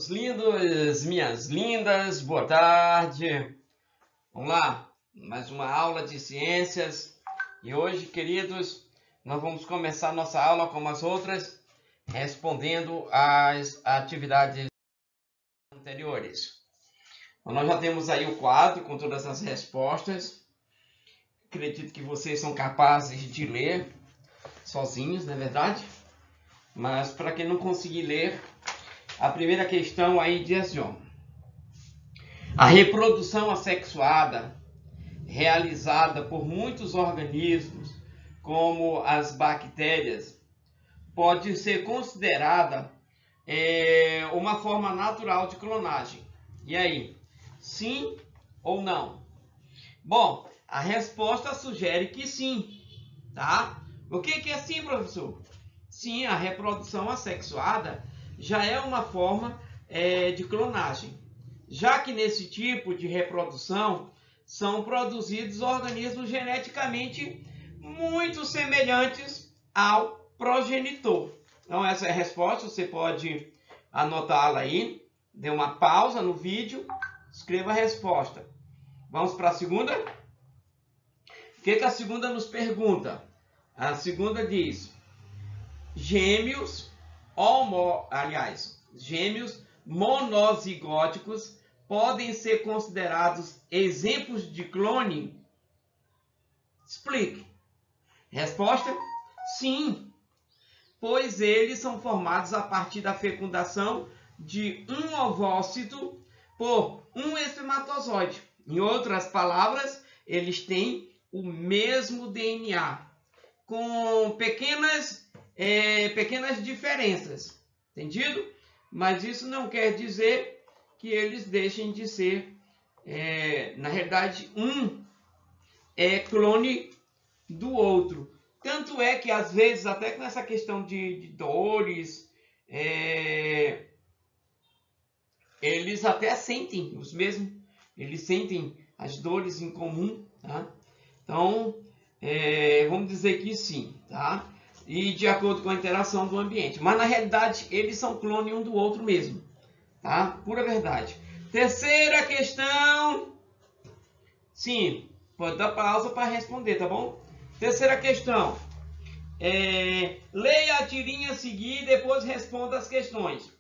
meus lindos, minhas lindas, boa tarde. Vamos lá, mais uma aula de ciências. E hoje, queridos, nós vamos começar nossa aula como as outras, respondendo às atividades anteriores. Então, nós já temos aí o quadro com todas as respostas. Acredito que vocês são capazes de ler sozinhos, não é verdade? Mas para quem não conseguir ler, a primeira questão aí diz assim, ó: a reprodução assexuada realizada por muitos organismos, como as bactérias, pode ser considerada uma forma natural de clonagem. E aí, sim ou não? Bom, a resposta sugere que sim, tá? O que é sim, professor? Sim, a reprodução assexuada já é uma forma de clonagem, já que nesse tipo de reprodução são produzidos organismos geneticamente muito semelhantes ao progenitor. Então essa é a resposta, você pode anotá-la aí, dê uma pausa no vídeo, escreva a resposta. Vamos para a segunda? O que a segunda nos pergunta? A segunda diz: gêmeos monozigóticos podem ser considerados exemplos de clone? Explique. Resposta: sim, pois eles são formados a partir da fecundação de um ovócito por um espermatozoide. Em outras palavras, eles têm o mesmo DNA, com pequenas diferenças, entendido? Mas isso não quer dizer que eles deixem de ser, na realidade, um é clone do outro. Tanto é que, às vezes, até nessa questão de dores, eles até sentem os mesmos, eles sentem as dores em comum, tá? Então, vamos dizer que sim, tá? E de acordo com a interação do ambiente. Mas, na realidade, eles são clone um do outro mesmo, tá? Pura verdade. Terceira questão. Sim, pode dar pausa para responder, tá bom? Terceira questão. Leia a tirinha a seguir e depois responda as questões.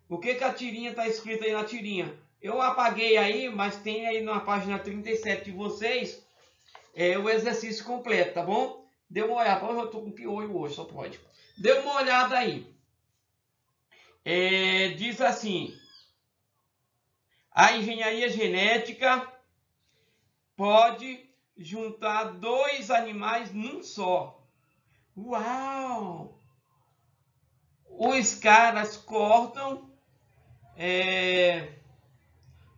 O que a tirinha está escrito aí na tirinha? Eu apaguei aí, mas tem aí na página 37 de vocês o exercício completo, tá bom? Dê uma olhada. Eu estou com piolho hoje, só pode. Dê uma olhada aí. Diz assim: a engenharia genética pode juntar dois animais num só. Uau! Os caras cortam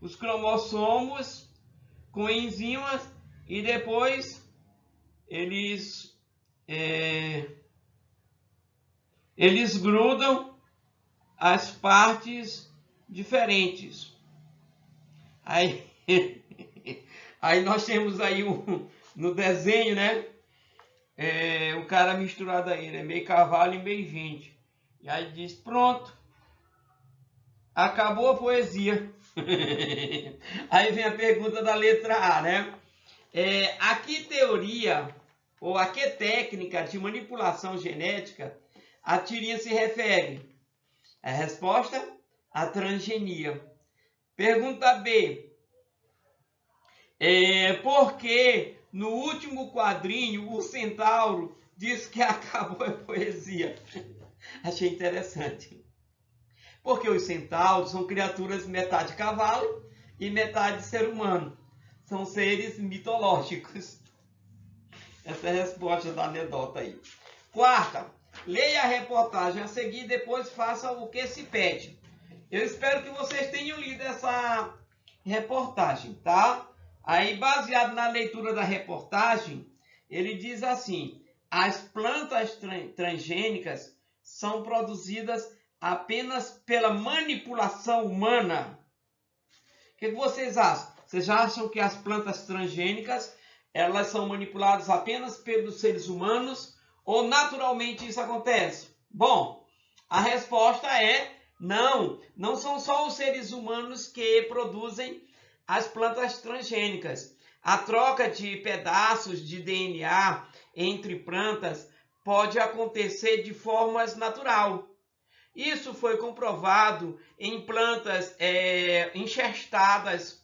os cromossomos com enzimas e depois eles grudam as partes diferentes. Aí, aí nós temos aí no desenho, né? O cara misturado aí, né? Meio cavalo e meio gente. E aí diz: pronto, acabou a poesia. Aí vem a pergunta da letra A, né? A que teoria ou a que técnica de manipulação genética a tirinha se refere? A resposta: a transgenia. Pergunta B. Por que no último quadrinho o centauro diz que acabou a poesia? Achei interessante. Porque os centauros são criaturas metade cavalo e metade ser humano. São seres mitológicos. Essa é a resposta da anedota aí. Quarta, leia a reportagem a seguir, depois faça o que se pede. Eu espero que vocês tenham lido essa reportagem, tá? Aí, baseado na leitura da reportagem, ele diz assim: as plantas transgênicas são produzidas apenas pela manipulação humana. O que vocês acham? Vocês acham que as plantas transgênicas elas são manipuladas apenas pelos seres humanos ou naturalmente isso acontece? Bom, a resposta é Não são só os seres humanos que produzem as plantas transgênicas. A troca de pedaços de DNA entre plantas pode acontecer de formas natural. Isso foi comprovado em plantas enxertadas.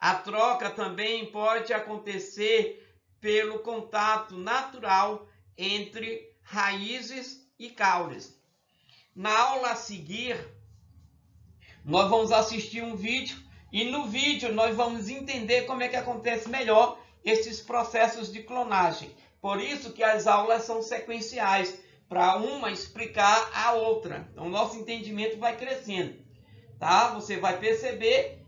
A troca também pode acontecer pelo contato natural entre raízes e caules. Na aula a seguir, nós vamos assistir um vídeo e no vídeo nós vamos entender como é que acontece melhor esses processos de clonagem. Por isso que as aulas são sequenciais, para uma explicar a outra. Então, o nosso entendimento vai crescendo, tá? Você vai perceber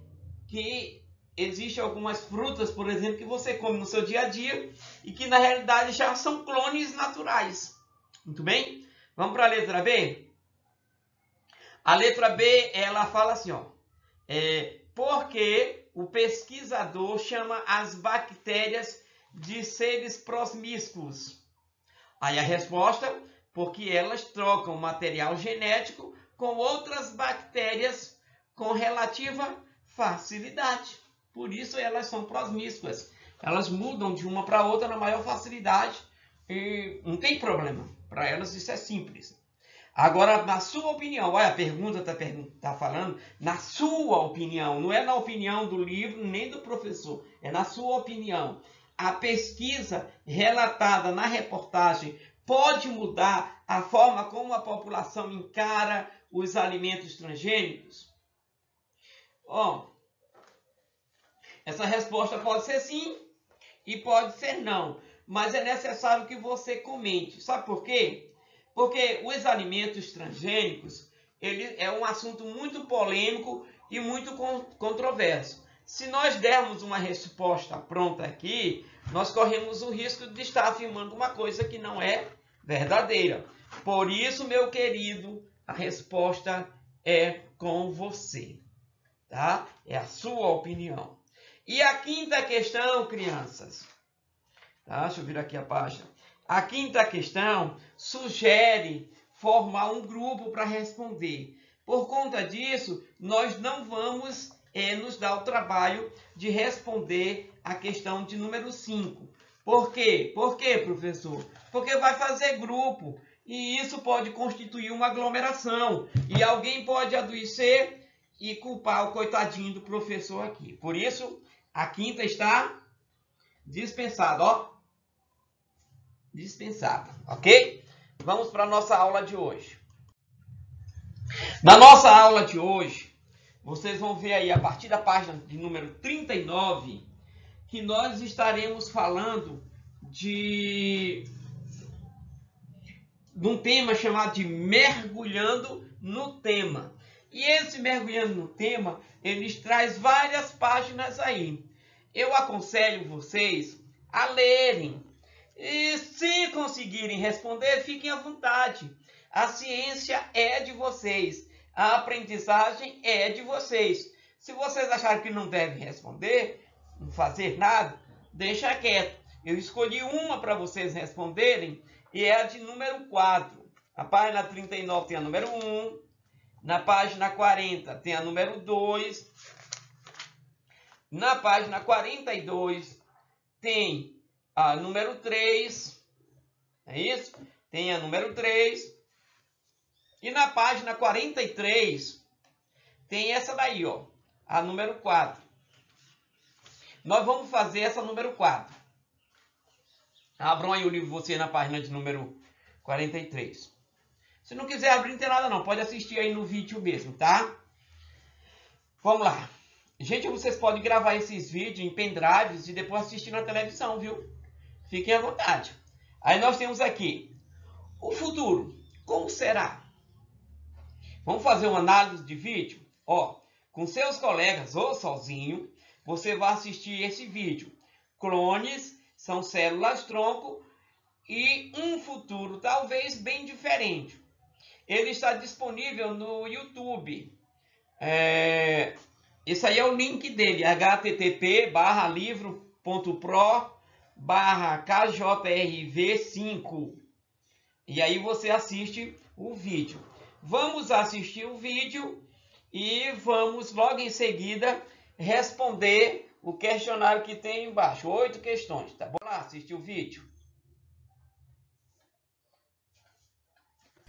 que existem algumas frutas, por exemplo, que você come no seu dia a dia e que na realidade já são clones naturais. Muito bem? Vamos para a letra B? A letra B, ela fala assim, ó. Porque o pesquisador chama as bactérias de seres promíscuos? Aí a resposta, porque elas trocam material genético com outras bactérias com relativa facilidade. Por isso elas são promíscuas. Elas mudam de uma para outra na maior facilidade e não tem problema. Para elas isso é simples. Agora, na sua opinião, olha, a pergunta está falando, na sua opinião, não é na opinião do livro nem do professor, é na sua opinião. A pesquisa relatada na reportagem pode mudar a forma como a população encara os alimentos transgênicos? Essa resposta pode ser sim e pode ser não, mas é necessário que você comente. Sabe por quê? Porque os alimentos transgênicos, ele é um assunto muito polêmico e muito controverso. Se nós dermos uma resposta pronta aqui, nós corremos o risco de estar afirmando uma coisa que não é verdadeira. Por isso, meu querido, a resposta é com você, tá? É a sua opinião. E a quinta questão, crianças, tá? Deixa eu virar aqui a página. A quinta questão sugere formar um grupo para responder. Por conta disso, nós não vamos nos dar o trabalho de responder a questão de número 5. Por quê? Por quê, professor? Porque vai fazer grupo e isso pode constituir uma aglomeração. E alguém pode adoecer e culpar o coitadinho do professor aqui. Por isso, a quinta está dispensada, ó. Dispensada, ok? Vamos para a nossa aula de hoje. Na nossa aula de hoje, vocês vão ver aí a partir da página de número 39 que nós estaremos falando de um tema chamado de mergulhando no tema. E esse mergulhando no tema, ele traz várias páginas aí. Eu aconselho vocês a lerem. E se conseguirem responder, fiquem à vontade. A ciência é de vocês. A aprendizagem é de vocês. Se vocês acharem que não devem responder, não fazer nada, deixa quieto. Eu escolhi uma para vocês responderem e é a de número 4. Na página 39 tem a número 1. Na página 40 tem a número 2. Na página 42 tem a número 3, é isso? Tem a número 3. E na página 43 tem essa daí, ó, a número 4. Nós vamos fazer essa número 4. Abram aí o livro você na página de número 43. Se não quiser abrir, não tem nada não, pode assistir aí no vídeo mesmo, tá? Vamos lá. Gente, vocês podem gravar esses vídeos em pendrives e depois assistir na televisão, viu? Fiquem à vontade. Aí nós temos aqui o futuro. Como será? Vamos fazer uma análise de vídeo? Ó, com seus colegas ou sozinho, você vai assistir esse vídeo. Clones são células-tronco e um futuro talvez bem diferente. Ele está disponível no YouTube. Esse aí é o link dele, http:/livro.pro/KJRV5. E aí você assiste o vídeo. Vamos assistir o vídeo e vamos logo em seguida responder o questionário que tem embaixo. 8 questões, tá bom? Vamos lá assistir o vídeo.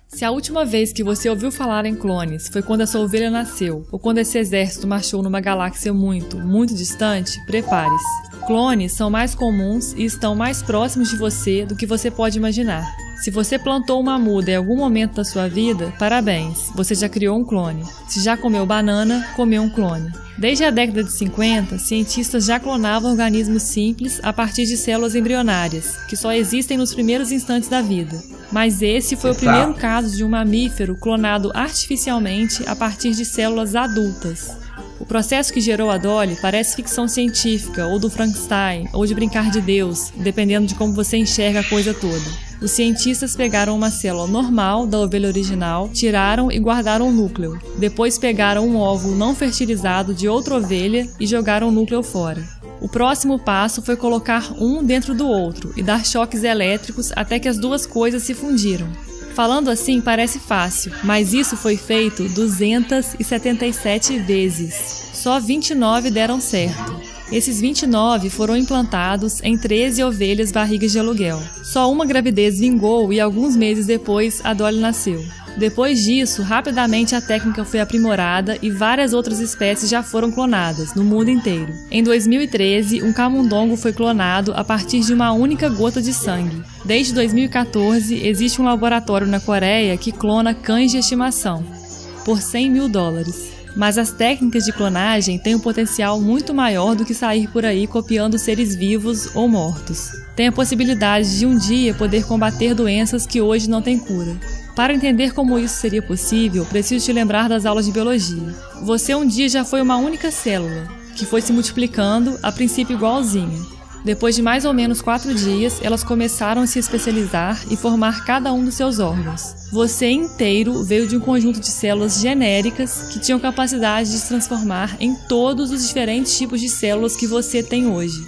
Se a última vez que você ouviu falar em clones foi quando a sua ovelha nasceu, ou quando esse exército marchou numa galáxia muito, muito distante, prepare-se. Clones são mais comuns e estão mais próximos de você do que você pode imaginar. Se você plantou uma muda em algum momento da sua vida, parabéns, você já criou um clone. Se já comeu banana, comeu um clone. Desde a década de 50, cientistas já clonavam organismos simples a partir de células embrionárias, que só existem nos primeiros instantes da vida. Mas esse foi o primeiro caso de um mamífero clonado artificialmente a partir de células adultas. O processo que gerou a Dolly parece ficção científica, ou do Frankenstein, ou de brincar de Deus, dependendo de como você enxerga a coisa toda. Os cientistas pegaram uma célula normal da ovelha original, tiraram e guardaram o núcleo. Depois pegaram um óvulo não fertilizado de outra ovelha e jogaram o núcleo fora. O próximo passo foi colocar um dentro do outro e dar choques elétricos até que as duas coisas se fundiram. Falando assim parece fácil, mas isso foi feito 277 vezes. Só 29 deram certo. Esses 29 foram implantados em 13 ovelhas barrigas de aluguel. Só uma gravidez vingou e alguns meses depois a Dolly nasceu. Depois disso, rapidamente a técnica foi aprimorada e várias outras espécies já foram clonadas, no mundo inteiro. Em 2013, um camundongo foi clonado a partir de uma única gota de sangue. Desde 2014, existe um laboratório na Coreia que clona cães de estimação, por $100 mil. Mas as técnicas de clonagem têm um potencial muito maior do que sair por aí copiando seres vivos ou mortos. Tem a possibilidade de um dia poder combater doenças que hoje não têm cura. Para entender como isso seria possível, preciso te lembrar das aulas de biologia. Você um dia já foi uma única célula, que foi se multiplicando, a princípio igualzinha. Depois de mais ou menos 4 dias, elas começaram a se especializar e formar cada um dos seus órgãos. Você inteiro veio de um conjunto de células genéricas que tinham capacidade de se transformar em todos os diferentes tipos de células que você tem hoje.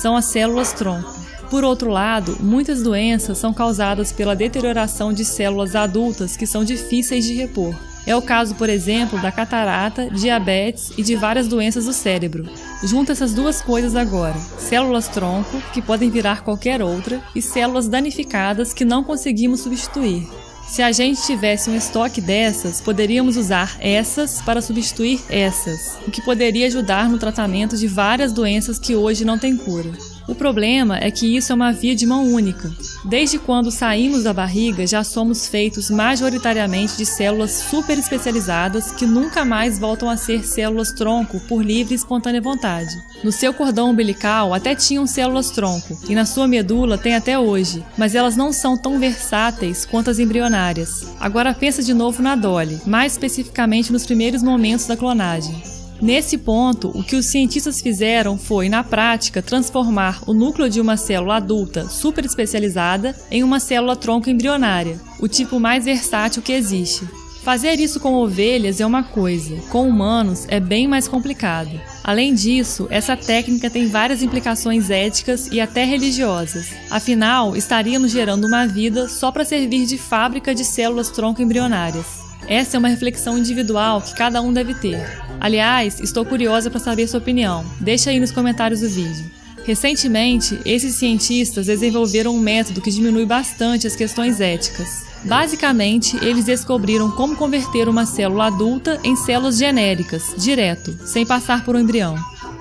São as células-tronco. Por outro lado, muitas doenças são causadas pela deterioração de células adultas que são difíceis de repor. É o caso, por exemplo, da catarata, diabetes e de várias doenças do cérebro. Junta essas duas coisas agora: células-tronco, que podem virar qualquer outra, e células danificadas que não conseguimos substituir. Se a gente tivesse um estoque dessas, poderíamos usar essas para substituir essas, o que poderia ajudar no tratamento de várias doenças que hoje não têm cura. O problema é que isso é uma via de mão única. Desde quando saímos da barriga, já somos feitos majoritariamente de células super especializadas que nunca mais voltam a ser células-tronco por livre e espontânea vontade. No seu cordão umbilical até tinham células-tronco, e na sua medula tem até hoje, mas elas não são tão versáteis quanto as embrionárias. Agora pensa de novo na Dolly, mais especificamente nos primeiros momentos da clonagem. Nesse ponto, o que os cientistas fizeram foi, na prática, transformar o núcleo de uma célula adulta super especializada em uma célula-tronco embrionária, o tipo mais versátil que existe. Fazer isso com ovelhas é uma coisa, com humanos é bem mais complicado. Além disso, essa técnica tem várias implicações éticas e até religiosas. Afinal, estaríamos gerando uma vida só para servir de fábrica de células-tronco embrionárias. Essa é uma reflexão individual que cada um deve ter. Aliás, estou curiosa para saber sua opinião. Deixa aí nos comentários do vídeo. Recentemente, esses cientistas desenvolveram um método que diminui bastante as questões éticas. Basicamente, eles descobriram como converter uma célula adulta em células genéricas, direto, sem passar por um embrião.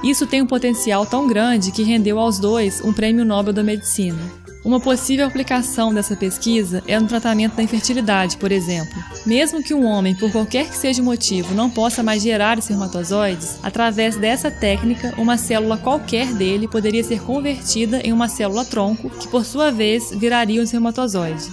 Isso tem um potencial tão grande que rendeu aos dois um prêmio Nobel da Medicina. Uma possível aplicação dessa pesquisa é no tratamento da infertilidade, por exemplo. Mesmo que um homem, por qualquer que seja o motivo, não possa mais gerar espermatozoides, através dessa técnica, uma célula qualquer dele poderia ser convertida em uma célula-tronco, que por sua vez viraria um espermatozoide.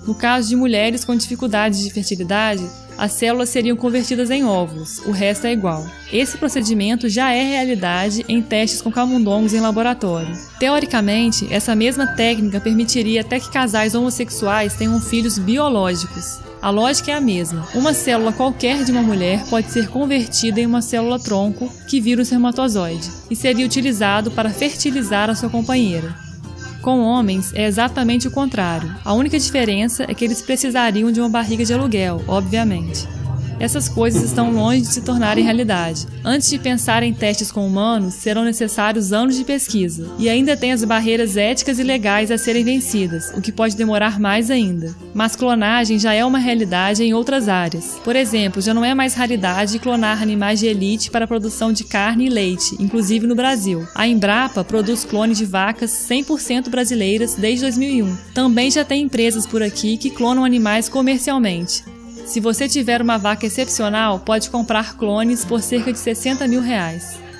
No caso de mulheres com dificuldades de fertilidade, as células seriam convertidas em óvulos, o resto é igual. Esse procedimento já é realidade em testes com camundongos em laboratório. Teoricamente, essa mesma técnica permitiria até que casais homossexuais tenham filhos biológicos. A lógica é a mesma. Uma célula qualquer de uma mulher pode ser convertida em uma célula-tronco que vira um espermatozoide e seria utilizado para fertilizar a sua companheira. Com homens é exatamente o contrário. A única diferença é que eles precisariam de uma barriga de aluguel, obviamente. Essas coisas estão longe de se tornarem realidade. Antes de pensar em testes com humanos, serão necessários anos de pesquisa. E ainda tem as barreiras éticas e legais a serem vencidas, o que pode demorar mais ainda. Mas clonagem já é uma realidade em outras áreas. Por exemplo, já não é mais raridade clonar animais de elite para a produção de carne e leite, inclusive no Brasil. A Embrapa produz clone de vacas 100% brasileiras desde 2001. Também já tem empresas por aqui que clonam animais comercialmente. Se você tiver uma vaca excepcional, pode comprar clones por cerca de R$60 mil.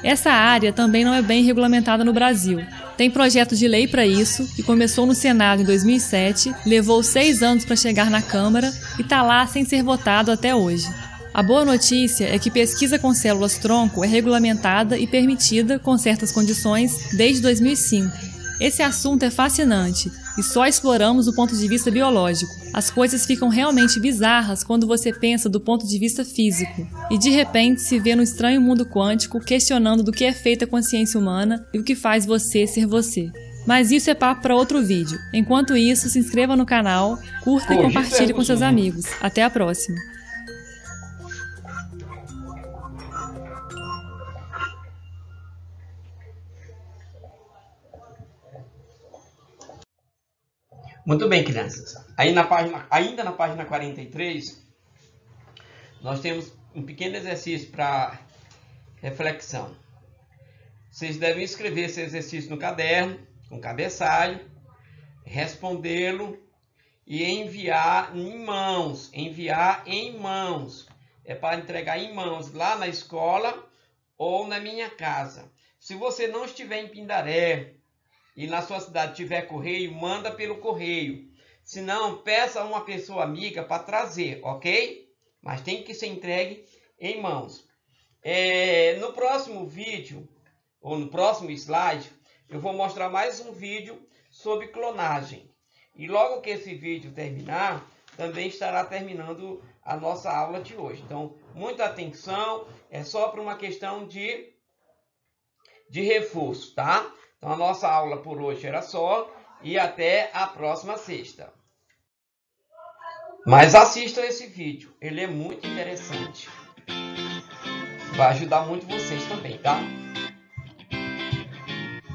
Essa área também não é bem regulamentada no Brasil. Tem projeto de lei para isso, que começou no Senado em 2007, levou 6 anos para chegar na Câmara e está lá sem ser votado até hoje. A boa notícia é que pesquisa com células-tronco é regulamentada e permitida com certas condições desde 2005. Esse assunto é fascinante e só exploramos do ponto de vista biológico. As coisas ficam realmente bizarras quando você pensa do ponto de vista físico e de repente se vê no estranho mundo quântico questionando do que é feita a consciência humana e o que faz você ser você. Mas isso é papo para outro vídeo. Enquanto isso, se inscreva no canal, curta e compartilhe com seus amigos. Até a próxima! Muito bem, crianças. Ainda na página 43, nós temos um pequeno exercício para reflexão. Vocês devem escrever esse exercício no caderno, com cabeçalho, respondê-lo e enviar em mãos. Enviar em mãos. É para entregar em mãos lá na escola ou na minha casa. Se você não estiver em Pindaré, e na sua cidade tiver correio, manda pelo correio. Se não, peça a uma pessoa amiga para trazer, ok? Mas tem que ser entregue em mãos. No próximo vídeo, ou no próximo slide, eu vou mostrar mais um vídeo sobre clonagem. E logo que esse vídeo terminar, também estará terminando a nossa aula de hoje. Então, muita atenção, é só para uma questão de reforço, tá? Então, a nossa aula por hoje era só e até a próxima sexta. Mas assistam esse vídeo, ele é muito interessante. Vai ajudar muito vocês também, tá?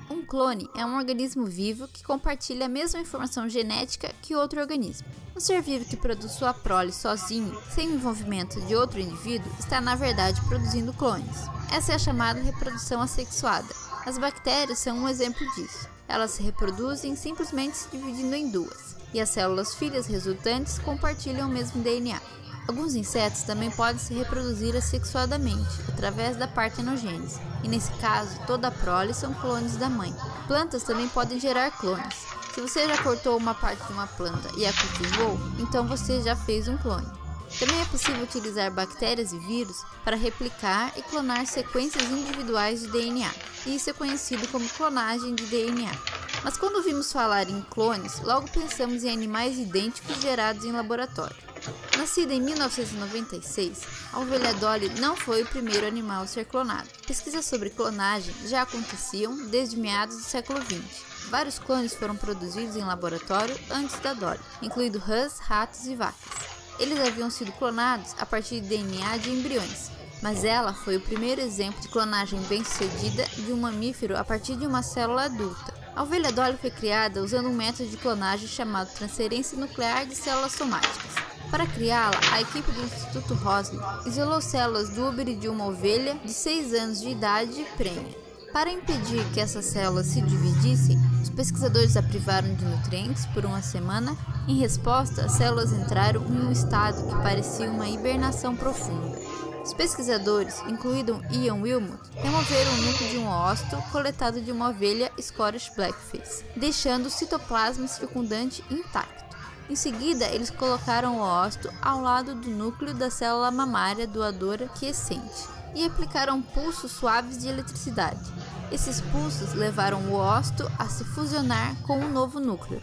Um clone é um organismo vivo que compartilha a mesma informação genética que outro organismo. Um ser vivo que produz sua prole sozinho, sem o envolvimento de outro indivíduo, está na verdade produzindo clones. Essa é a chamada reprodução assexuada. As bactérias são um exemplo disso. Elas se reproduzem simplesmente se dividindo em duas, e as células filhas resultantes compartilham o mesmo DNA. Alguns insetos também podem se reproduzir assexuadamente, através da partenogênese, e nesse caso, toda a prole são clones da mãe. Plantas também podem gerar clones. Se você já cortou uma parte de uma planta e a cultivou, então você já fez um clone. Também é possível utilizar bactérias e vírus para replicar e clonar sequências individuais de DNA. Isso é conhecido como clonagem de DNA. Mas quando ouvimos falar em clones, logo pensamos em animais idênticos gerados em laboratório. Nascida em 1996, a ovelha Dolly não foi o primeiro animal a ser clonado. Pesquisas sobre clonagem já aconteciam desde meados do século XX. Vários clones foram produzidos em laboratório antes da Dolly, incluindo rãs, ratos e vacas. Eles haviam sido clonados a partir de DNA de embriões, mas ela foi o primeiro exemplo de clonagem bem-sucedida de um mamífero a partir de uma célula adulta. A ovelha Dolly foi criada usando um método de clonagem chamado transferência nuclear de células somáticas. Para criá-la, a equipe do Instituto Roslin isolou células do úbere de uma ovelha de 6 anos de idade prenha. Para impedir que essas células se dividissem, os pesquisadores a privaram de nutrientes por uma semana. Em resposta, as células entraram em um estado que parecia uma hibernação profunda. Os pesquisadores, incluindo Ian Wilmot, removeram o núcleo de um ósito coletado de uma ovelha Scottish Blackface, deixando o citoplasma circundante intacto. Em seguida, eles colocaram o ósito ao lado do núcleo da célula mamária doadora quiescente e aplicaram pulsos suaves de eletricidade. Esses pulsos levaram o ósito a se fusionar com um novo núcleo.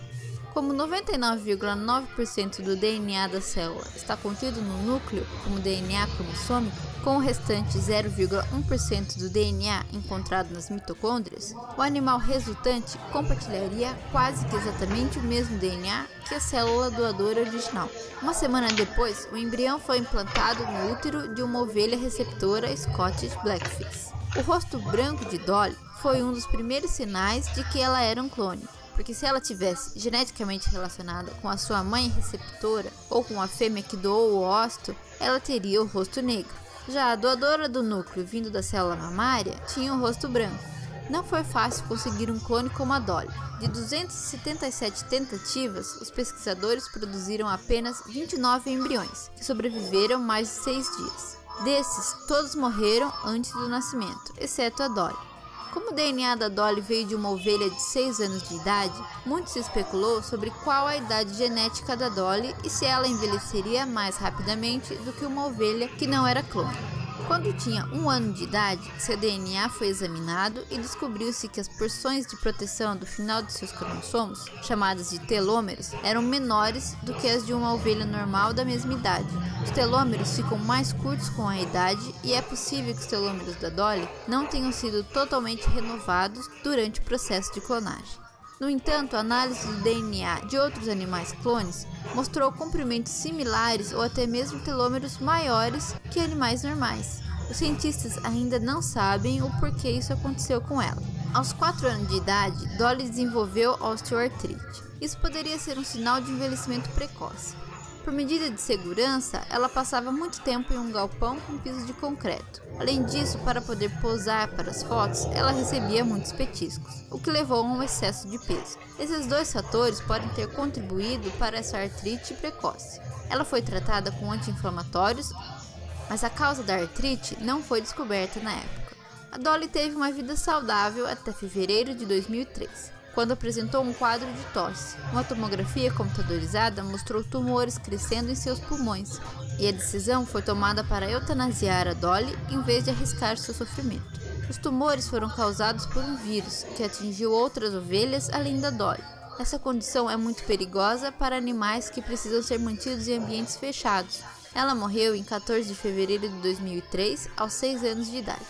Como 99,9% do DNA da célula está contido no núcleo como DNA cromossômico, com o restante 0,1% do DNA encontrado nas mitocôndrias, o animal resultante compartilharia quase que exatamente o mesmo DNA que a célula doadora original. Uma semana depois, o embrião foi implantado no útero de uma ovelha receptora Scottish Blackface. O rosto branco de Dolly foi um dos primeiros sinais de que ela era um clone, porque se ela tivesse geneticamente relacionada com a sua mãe receptora ou com a fêmea que doou o ócito, ela teria o rosto negro. Já a doadora do núcleo vindo da célula mamária tinha o rosto branco. Não foi fácil conseguir um clone como a Dolly. De 277 tentativas, os pesquisadores produziram apenas 29 embriões, que sobreviveram mais de 6 dias. Desses, todos morreram antes do nascimento, exceto a Dolly. Como o DNA da Dolly veio de uma ovelha de 6 anos de idade, muito se especulou sobre qual a idade genética da Dolly e se ela envelheceria mais rapidamente do que uma ovelha que não era clone. Quando tinha 1 ano de idade, seu DNA foi examinado e descobriu-se que as porções de proteção do final de seus cromossomos, chamadas de telômeros, eram menores do que as de uma ovelha normal da mesma idade. Os telômeros ficam mais curtos com a idade e é possível que os telômeros da Dolly não tenham sido totalmente renovados durante o processo de clonagem. No entanto, a análise do DNA de outros animais clones mostrou comprimentos similares ou até mesmo telômeros maiores que animais normais. Os cientistas ainda não sabem o porquê isso aconteceu com ela. Aos 4 anos de idade, Dolly desenvolveu osteoartrite. Isso poderia ser um sinal de envelhecimento precoce. Por medida de segurança, ela passava muito tempo em um galpão com piso de concreto. Além disso, para poder posar para as fotos, ela recebia muitos petiscos, o que levou a um excesso de peso. Esses 2 fatores podem ter contribuído para essa artrite precoce. Ela foi tratada com anti-inflamatórios, mas a causa da artrite não foi descoberta na época. A Dolly teve uma vida saudável até fevereiro de 2003. Quando apresentou um quadro de tosse. Uma tomografia computadorizada mostrou tumores crescendo em seus pulmões, e a decisão foi tomada para eutanasiar a Dolly em vez de arriscar seu sofrimento. Os tumores foram causados por um vírus que atingiu outras ovelhas além da Dolly. Essa condição é muito perigosa para animais que precisam ser mantidos em ambientes fechados. Ela morreu em 14 de fevereiro de 2003, aos 6 anos de idade.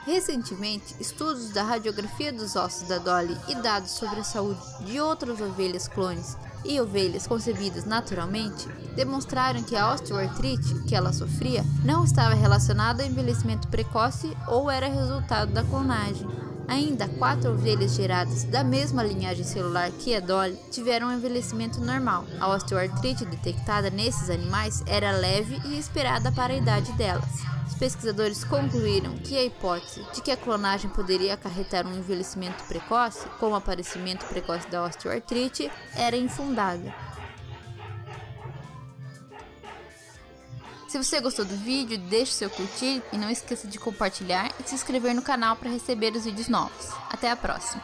Recentemente, estudos da radiografia dos ossos da Dolly e dados sobre a saúde de outras ovelhas clones e ovelhas concebidas naturalmente demonstraram que a osteoartrite que ela sofria não estava relacionada ao envelhecimento precoce ou era resultado da clonagem. Ainda 4 ovelhas geradas da mesma linhagem celular que a Dolly tiveram um envelhecimento normal. A osteoartrite detectada nesses animais era leve e esperada para a idade delas. Os pesquisadores concluíram que a hipótese de que a clonagem poderia acarretar um envelhecimento precoce, com o aparecimento precoce da osteoartrite, era infundada. Se você gostou do vídeo, deixe seu curtir e não esqueça de compartilhar e se inscrever no canal para receber os vídeos novos. Até a próxima!